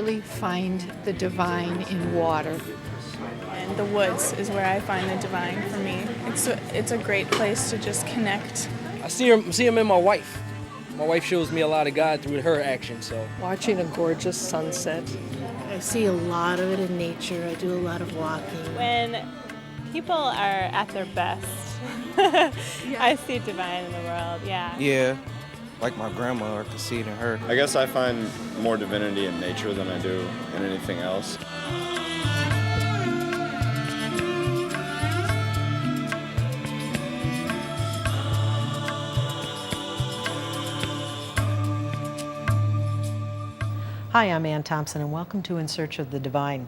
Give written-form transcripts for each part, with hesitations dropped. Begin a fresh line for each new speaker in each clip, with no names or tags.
really find the divine in water.
And the woods is where I find the divine for me. It's a great place to just connect.
I see him in my wife. My wife shows me a lot of God through her actions. So
watching a gorgeous sunset.
I see a lot of it in nature. I do a lot of walking.
When people are at their best, I see divine in the world, yeah.
Yeah, like my grandma, I can see it in her.
I guess I find more divinity in nature than I do in anything else.
Hi, I'm Ann Thompson, and welcome to In Search of the Divine.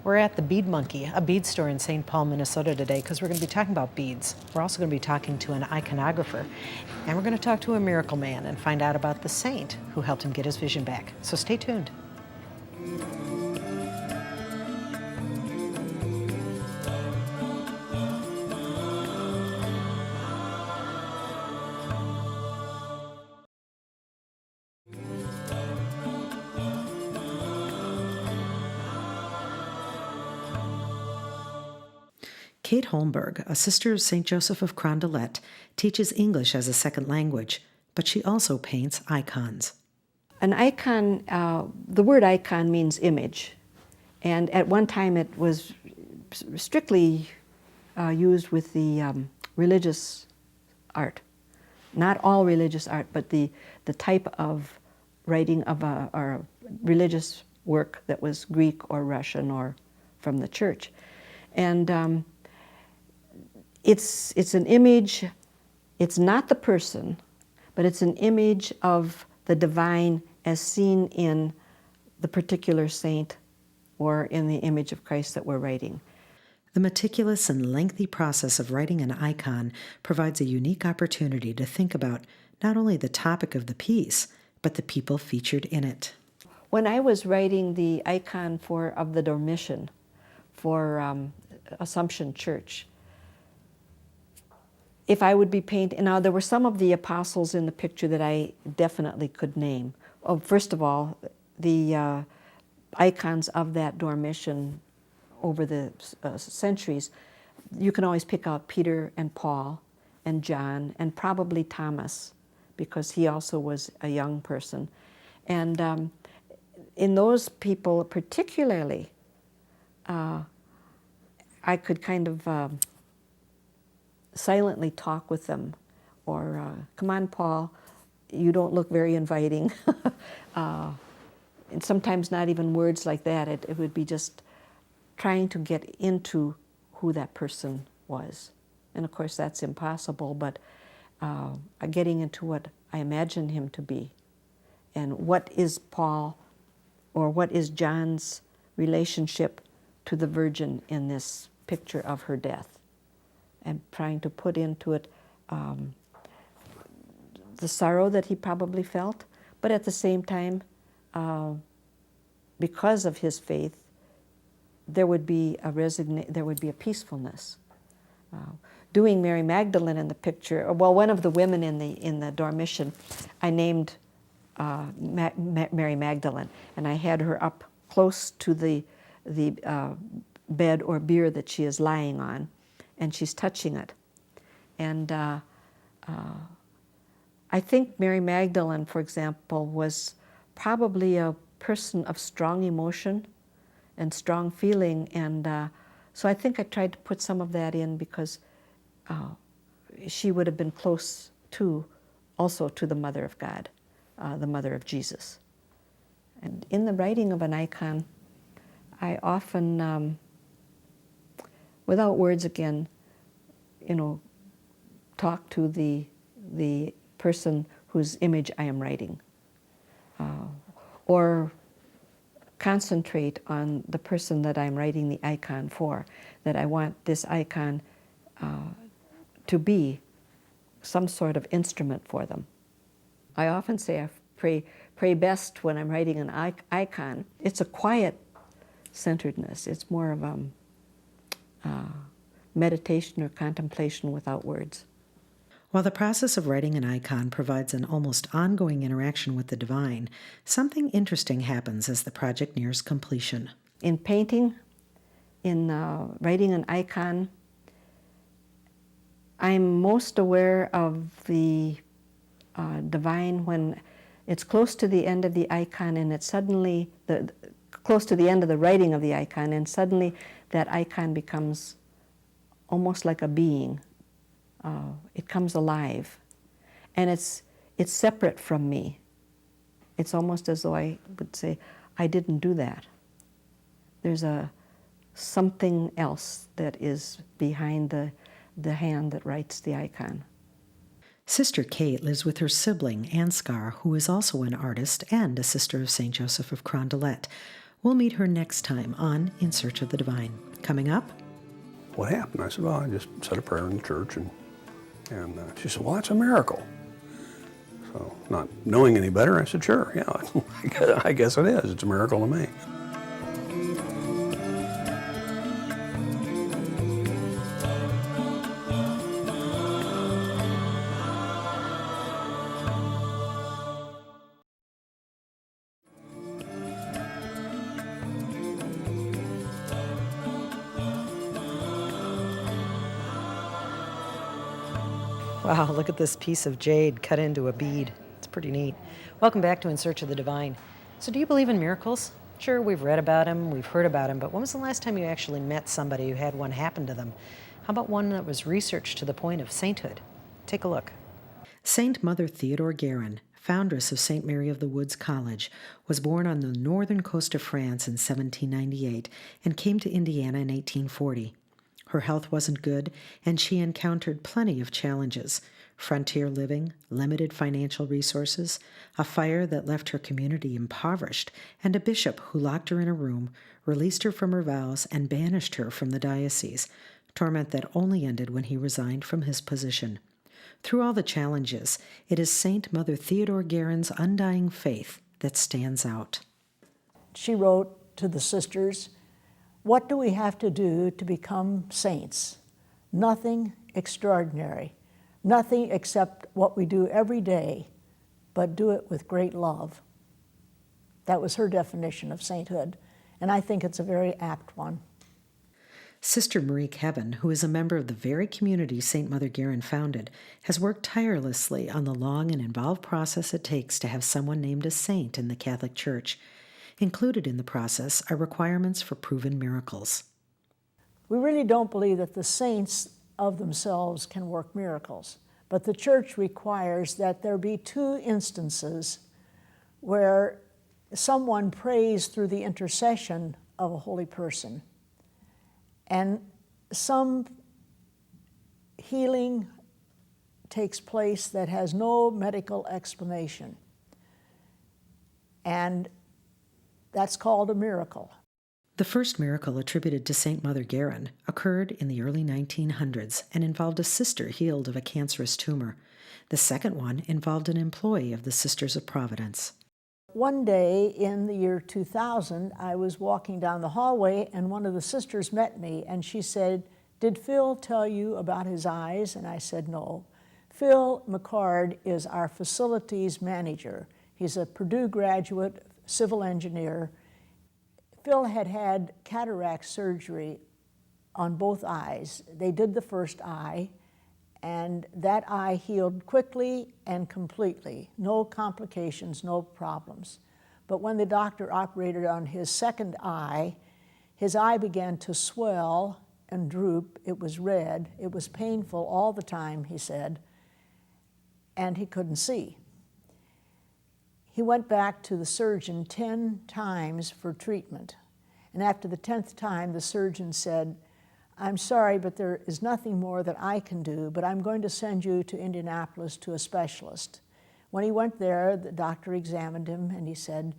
We're at the Bead Monkey, a bead store in St. Paul, Minnesota today, because we're going to be talking about beads. We're also going to be talking to an iconographer, and we're going to talk to a miracle man and find out about the saint who helped him get his vision back. So stay tuned. Kate Holmberg, a sister of St. Joseph of Carondelet, teaches English as a second language, but she also paints icons.
An icon, the word icon means image, and at one time it was strictly used with the religious art. Not all religious art, but the type of writing of a religious work that was Greek or Russian or from the church. And it's an image, it's not the person, but it's an image of the divine as seen in the particular saint or in the image of Christ that we're writing.
The meticulous and lengthy process of writing an icon provides a unique opportunity to think about not only the topic of the piece, but the people featured in it.
When I was writing the icon of the Dormition for Assumption Church, if I would be painting, now there were some of the apostles in the picture that I definitely could name. Oh, first of all, the icons of that Dormition over the centuries, you can always pick out Peter and Paul and John and probably Thomas, because he also was a young person. And in those people particularly, I could kind of silently talk with them, or come on, Paul, you don't look very inviting. And sometimes not even words like that. It would be just trying to get into who that person was. And of course that's impossible, but getting into what I imagine him to be. And what is Paul, or what is John's relationship to the Virgin in this picture of her death? And trying to put into it the sorrow that he probably felt, but at the same time, because of his faith, there would be a peacefulness. Doing Mary Magdalene in the picture, well, one of the women in the Dormition, I named Mary Magdalene, and I had her up close to the bed or bier that she is lying on, and she's touching it. And I think Mary Magdalene, for example, was probably a person of strong emotion and strong feeling, and so I think I tried to put some of that in because she would have been close also to the Mother of God, the Mother of Jesus. And in the writing of an icon, I often, without words again, talk to the person whose image I am writing, or concentrate on the person that I'm writing the icon for, that I want this icon to be some sort of instrument for them. I often say I pray best when I'm writing an icon. It's a quiet centeredness. It's more of meditation or contemplation without words.
While the process of writing an icon provides an almost ongoing interaction with the divine, something interesting happens as the project nears completion.
In painting, in writing an icon, I'm most aware of the divine when it's close to the end of the icon and it's suddenly, close to the end of the writing of the icon, and suddenly that icon becomes almost like a being. It comes alive, and it's separate from me. It's almost as though I would say, I didn't do that. There's something else that is behind the hand that writes the icon.
Sister Kate lives with her sibling, Ansgar, who is also an artist and a sister of St. Joseph of Carondelet. We'll meet her next time on In Search of the Divine. Coming up.
What happened? I said, well, I just said a prayer in the church, and she said, well, that's a miracle. So, not knowing any better, I said, sure, yeah, I guess it is. It's a miracle to me.
Wow, look at this piece of jade cut into a bead. It's pretty neat. Welcome back to In Search of the Divine. So do you believe in miracles? Sure, we've read about them, we've heard about them, but when was the last time you actually met somebody who had one happen to them? How about one that was researched to the point of sainthood? Take a look. Saint Mother Theodore Guerin, foundress of St. Mary of the Woods College, was born on the northern coast of France in 1798 and came to Indiana in 1840. Her health wasn't good, and she encountered plenty of challenges: frontier living, limited financial resources, a fire that left her community impoverished, and a bishop who locked her in a room, released her from her vows, and banished her from the diocese, torment that only ended when he resigned from his position. Through all the challenges, it is Saint Mother Theodore Guerin's undying faith that stands out.
She wrote to the sisters, "What do we have to do to become saints? Nothing extraordinary, nothing except what we do every day, but do it with great love." That was her definition of sainthood, and I think it's a very apt one.
Sister Marie Kevin, who is a member of the very community St. Mother Guerin founded, has worked tirelessly on the long and involved process it takes to have someone named a saint in the Catholic Church. Included in the process are requirements for proven miracles.
We really don't believe that the saints of themselves can work miracles, but the Church requires that there be 2 instances where someone prays through the intercession of a holy person, and some healing takes place that has no medical explanation, and that's called a miracle.
The first miracle attributed to St. Mother Guerin occurred in the early 1900s and involved a sister healed of a cancerous tumor. The second one involved an employee of the Sisters of Providence.
One day in the year 2000, I was walking down the hallway and one of the sisters met me and she said, "Did Phil tell you about his eyes?" And I said, "No." Phil McCord is our facilities manager. He's a Purdue graduate, civil engineer. Phil had had cataract surgery on both eyes. They did the first eye, and that eye healed quickly and completely. No complications, no problems. But when the doctor operated on his second eye, his eye began to swell and droop. It was red. It was painful all the time, he said, and he couldn't see. He went back to the surgeon 10 times for treatment. And after the 10th time, the surgeon said, "I'm sorry, but there is nothing more that I can do, but I'm going to send you to Indianapolis to a specialist." When he went there, the doctor examined him and he said,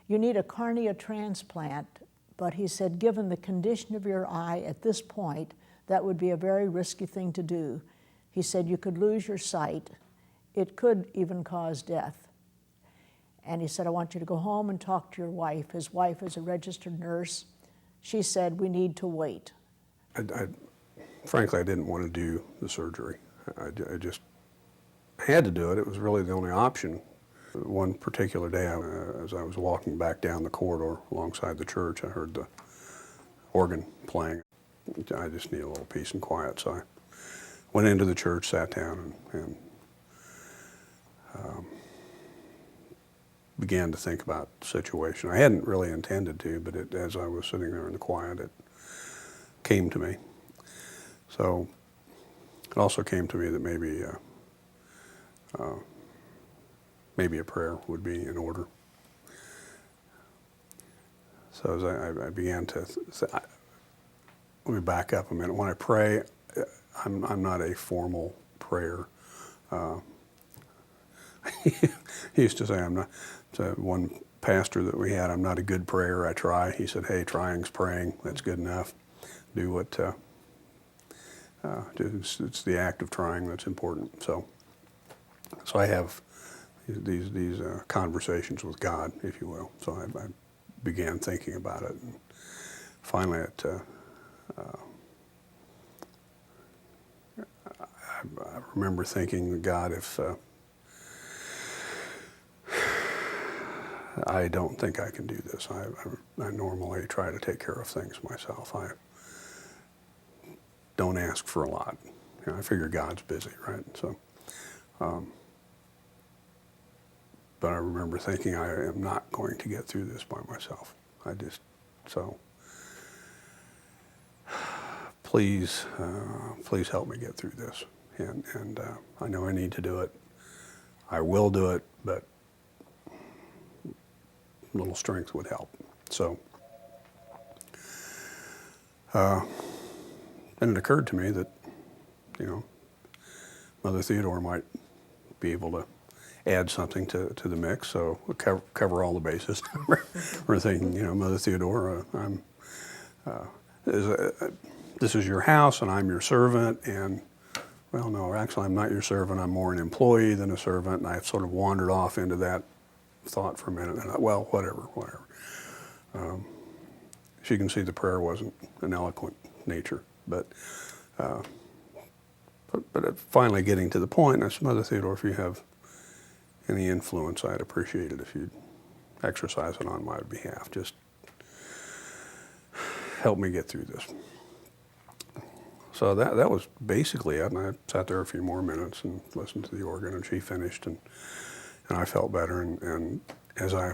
"You need a cornea transplant," but he said, "Given the condition of your eye at this point, that would be a very risky thing to do." He said, "You could lose your sight. It could even cause death." And he said, "I want you to go home and talk to your wife." His wife is a registered nurse. She said, "We need to wait."
Frankly, I didn't want to do the surgery. I just I had to do it. It was really the only option. One particular day, as I was walking back down the corridor alongside the church, I heard the organ playing. I just needed a little peace and quiet, so I went into the church, sat down, and began to think about the situation. I hadn't really intended to, but as I was sitting there in the quiet, it came to me. So it also came to me that maybe a prayer would be in order. So as I began to, let me back up a minute. When I pray, I'm not a formal prayer. He used to say, I'm not, one pastor that we had, I'm not a good prayer, I try. He said, hey, trying's praying, that's good enough. Do what, it's the act of trying that's important. So I have these conversations with God, if you will. So I began thinking about it. And finally, I remember thinking, God, if I don't think I can do this. I normally try to take care of things myself. I don't ask for a lot. You know, I figure God's busy, right? So, but I remember thinking, I am not going to get through this by myself. Please help me get through this. And I know I need to do it. I will do it, but a little strength would help. So, and it occurred to me that, you know, Mother Theodore might be able to add something to the mix, so we'll cover all the bases. We're thinking, you know, Mother Theodore, this is your house and I'm your servant, and well, no, actually I'm not your servant, I'm more an employee than a servant, and I sort of wandered off into that thought for a minute, and I thought, well, whatever. As you can see, the prayer wasn't an eloquent nature, but finally getting to the point, I said, Mother Theodore, if you have any influence, I'd appreciate it if you'd exercise it on my behalf. Just help me get through this. So that was basically it, and I sat there a few more minutes and listened to the organ, and she finished, and I felt better. And as I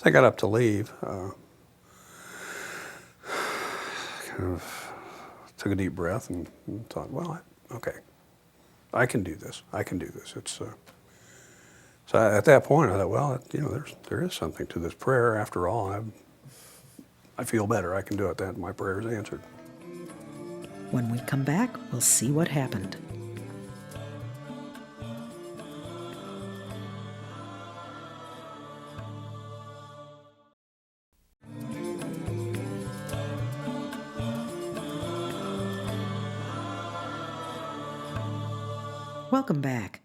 got up to leave, kind of took a deep breath and thought, well, okay, I can do this. I can do this. So at that point, I thought, well, you know, there is something to this prayer. After all, I feel better. I can do it. That my prayer is answered.
When we come back, we'll see what happened. Welcome back.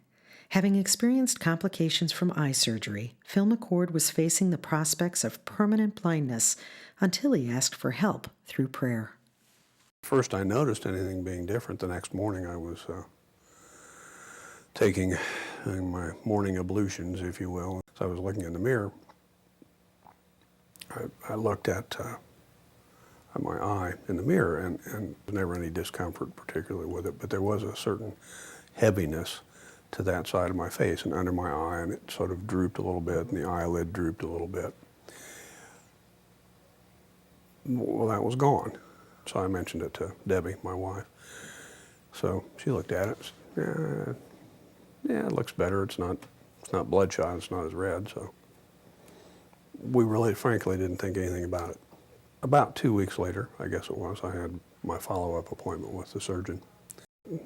Having experienced complications from eye surgery, Phil McCord was facing the prospects of permanent blindness until he asked for help through prayer.
First I noticed anything being different, the next morning I was taking my morning ablutions, if you will. As I was looking in the mirror, I looked at my eye in the mirror, and there was never any discomfort particularly with it, but there was a certain heaviness to that side of my face and under my eye, and it sort of drooped a little bit, and the eyelid drooped a little bit. Well, that was gone. So I mentioned it to Debbie, my wife. So she looked at it. Yeah, it looks better. It's not bloodshot. It's not as red. So we really, frankly, didn't think anything about it. About 2 weeks later, I guess it was, I had my follow-up appointment with the surgeon.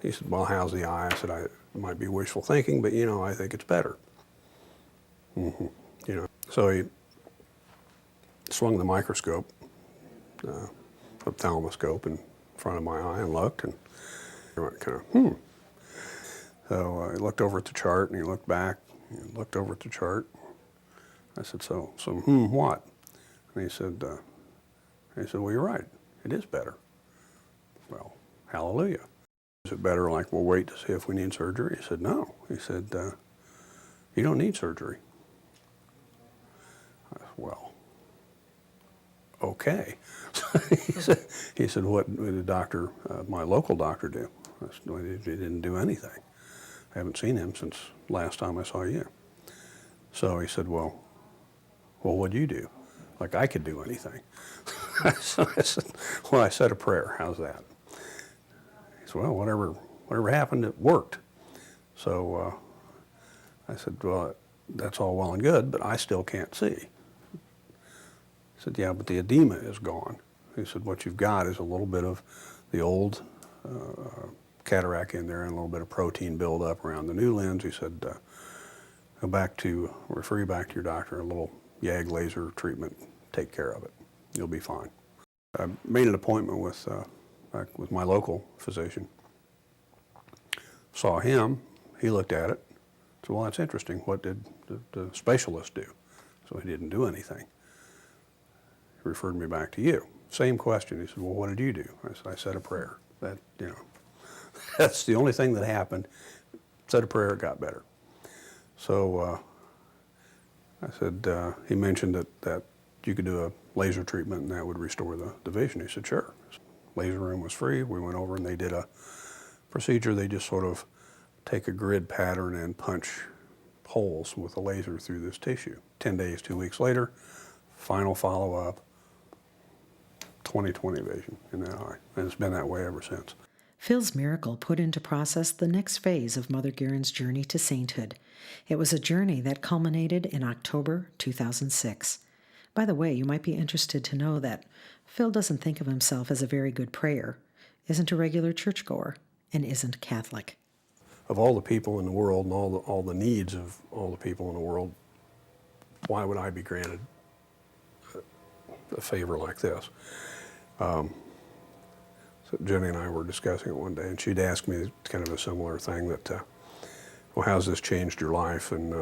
He said, well, how's the eye? I said, it might be wishful thinking, but, you know, I think it's better. You know, so he swung the microscope, ophthalmoscope in front of my eye and looked, and I went kind of, So he looked over at the chart, and he looked back, and looked over at the chart. I said, so what? And he said, well, you're right. It is better. Well, hallelujah. Is it better, like, we'll wait to see if we need surgery? He said, no. He said, you don't need surgery. I said, well, okay. he said, what did the doctor, my local doctor, do? I said, well, he didn't do anything. I haven't seen him since last time I saw you. So he said, well, what'd you do? Like I could do anything. So I said, well, I said a prayer. How's that? He said, well, whatever happened, it worked. So I said, well, that's all well and good, but I still can't see. He said, yeah, but the edema is gone. He said, what you've got is a little bit of the old cataract in there and a little bit of protein buildup around the new lens. He said, refer you back to your doctor, a little YAG laser treatment, take care of it. You'll be fine. I made an appointment with my local physician. Saw him, he looked at it, said, well, that's interesting. What did the specialist do? So he didn't do anything. He referred me back to you. Same question. He said, well, what did you do? I said, I said a prayer. That, that's the only thing that happened. Said a prayer, it got better. So I said, he mentioned that you could do a laser treatment and that would restore the vision. He said, sure. Laser room was free. We went over and they did a procedure. They just sort of take a grid pattern and punch holes with a laser through this tissue. 10 days, 2 weeks later, final follow-up, 20/20 vision in that eye. And it's been that way ever since.
Phil's miracle put into process the next phase of Mother Guerin's journey to sainthood. It was a journey that culminated in October 2006. By the way, you might be interested to know that Phil doesn't think of himself as a very good prayer, isn't a regular churchgoer, and isn't Catholic.
Of all the people in the world and all the needs of all the people in the world, why would I be granted a favor like this? So Jenny and I were discussing it one day, and she'd asked me kind of a similar thing that, well, how's this changed your life? And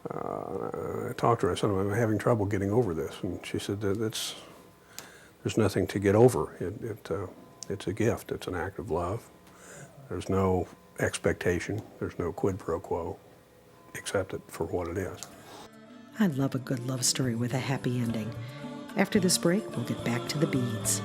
I talked to her. I said, I'm having trouble getting over this. And she said, there's nothing to get over. It's a gift. It's an act of love. There's no expectation. There's no quid pro quo. Accept it for what it is.
I love a good love story with a happy ending. After this break, we'll get back to the beads.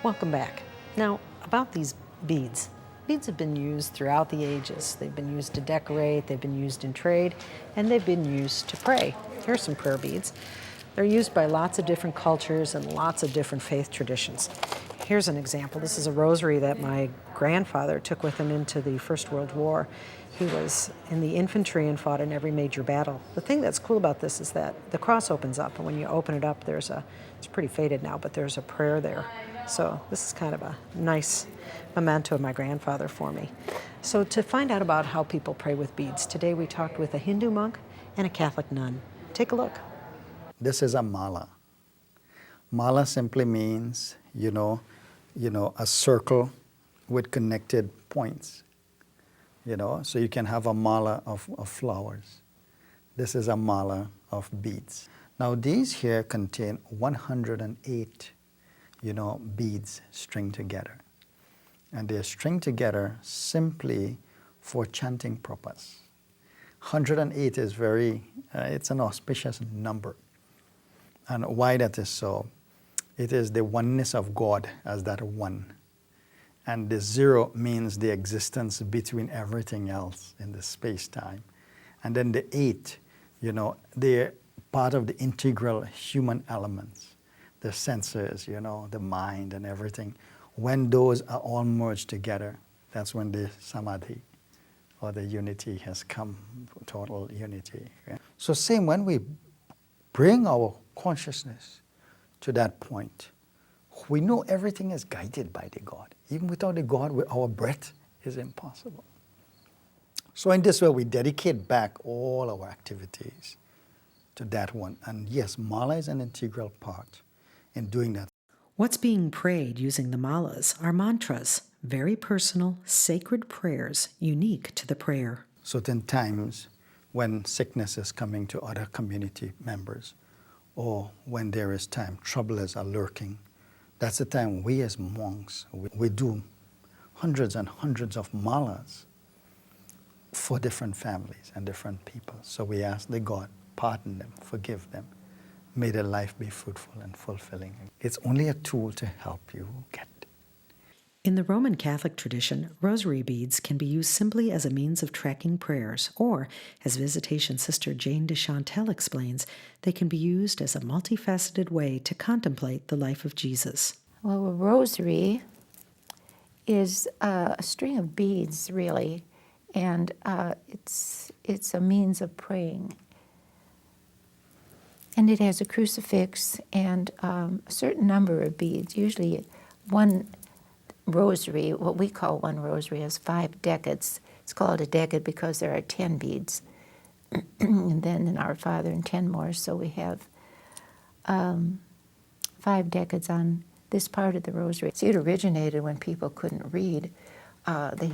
Welcome back. Now, about these beads. Beads have been used throughout the ages. They've been used to decorate, they've been used in trade, and they've been used to pray. Here's some prayer beads. They're used by lots of different cultures and lots of different faith traditions. Here's an example. This is a rosary that my grandfather took with him into the First World War. He was in the infantry and fought in every major battle. The thing that's cool about this is that the cross opens up, and when you open it up, it's pretty faded now, but there's a prayer there. So this is kind of a nice memento of my grandfather for me. So to find out about how people pray with beads, today we talked with a Hindu monk and a Catholic nun. Take a look.
This is a mala. Mala simply means, a circle with connected points. So you can have a mala of flowers. This is a mala of beads. Now these here contain 108, beads stringed together. And they're stringed together simply for chanting purpose. 108 is it's an auspicious number. And why that is so, it is the oneness of God as that one. And the 0 means the existence between everything else in the space-time. And then the 8, they're part of the integral human elements, the senses, the mind and everything. When those are all merged together, that's when the samadhi or the unity has come, total unity. Right? So same when we bring our consciousness to that point, we know everything is guided by the God. Even without the God, our breath is impossible. So in this way, we dedicate back all our activities to that one. And yes, mala is an integral part in doing that.
What's being prayed using the malas are mantras, very personal, sacred prayers unique to the prayer.
Certain times when sickness is coming to other community members, or when there is time, troublers are lurking, that's the time we as monks, we do hundreds and hundreds of malas for different families and different people. So we ask the God, pardon them, forgive them. May their life be fruitful and fulfilling. It's only a tool to help you get.
In the Roman Catholic tradition, rosary beads can be used simply as a means of tracking prayers, or, as Visitation Sister Jane de Chantal explains, they can be used as a multifaceted way to contemplate the life of Jesus.
Well, a rosary is a string of beads, really, and it's a means of praying. And it has a crucifix and a certain number of beads. Usually one rosary, what we call one rosary, has 5 decades. It's called a decade because there are 10 beads. And then in Our Father and 10 more, so we have 5 decades on this part of the rosary. See, it originated when people couldn't read. There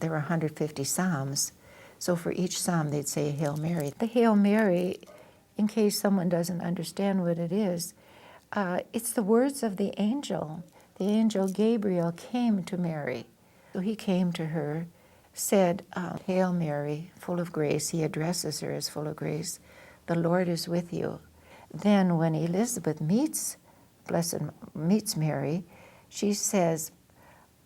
were 150 psalms, so for each psalm they'd say a Hail Mary. The Hail Mary, in case someone doesn't understand what it is, it's the words of the angel. The angel Gabriel came to Mary. So he came to her, said, Hail Mary, full of grace. He addresses her as full of grace. The Lord is with you. Then when Elizabeth meets Mary, she says,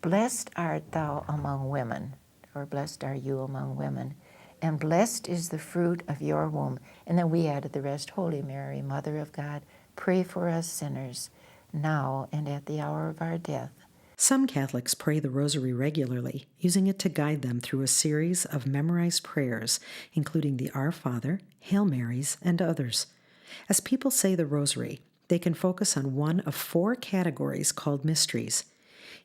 Blessed art thou among women, or blessed are you among women, and blessed is the fruit of your womb. And then we added the rest, Holy Mary, Mother of God, pray for us sinners, now and at the hour of our death.
Some Catholics pray the rosary regularly, using it to guide them through a series of memorized prayers, including the Our Father, Hail Marys, and others. As people say the rosary, they can focus on one of 4 categories called mysteries.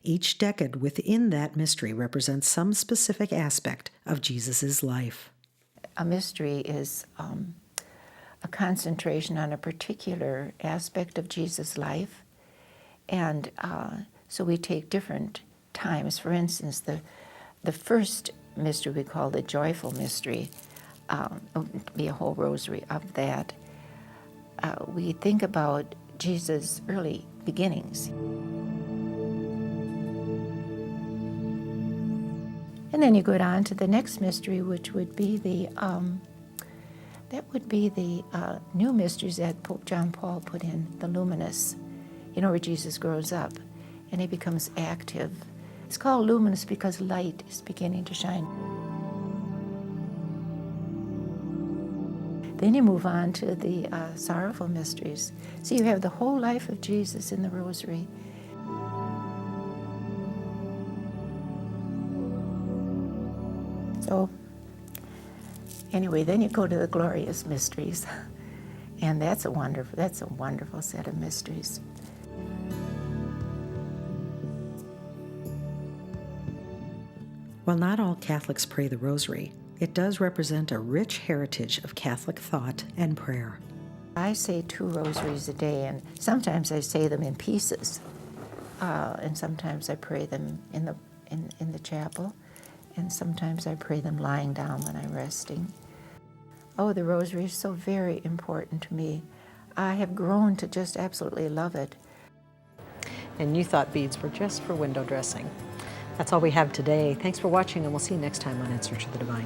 Each decade within that mystery represents some specific aspect of Jesus' life.
A mystery is a concentration on a particular aspect of Jesus' life. And so we take different times. For instance, the first mystery we call the joyful mystery, be a whole rosary of that. We think about Jesus' early beginnings. And then you go on to the next mystery, which would be the new mysteries that Pope John Paul put in, the luminous. You know, where Jesus grows up and he becomes active. It's called luminous because light is beginning to shine. Then you move on to the sorrowful mysteries. So you have the whole life of Jesus in the rosary. So anyway, then you go to the glorious mysteries. And that's a wonderful set of mysteries.
While not all Catholics pray the rosary, it does represent a rich heritage of Catholic thought and prayer.
I say 2 rosaries a day, and sometimes I say them in pieces, and sometimes I pray them in the chapel, and sometimes I pray them lying down when I'm resting. Oh, the rosary is so very important to me. I have grown to just absolutely love it.
And you thought beads were just for window dressing. That's all we have today. Thanks for watching, and we'll see you next time on In Search of the Divine.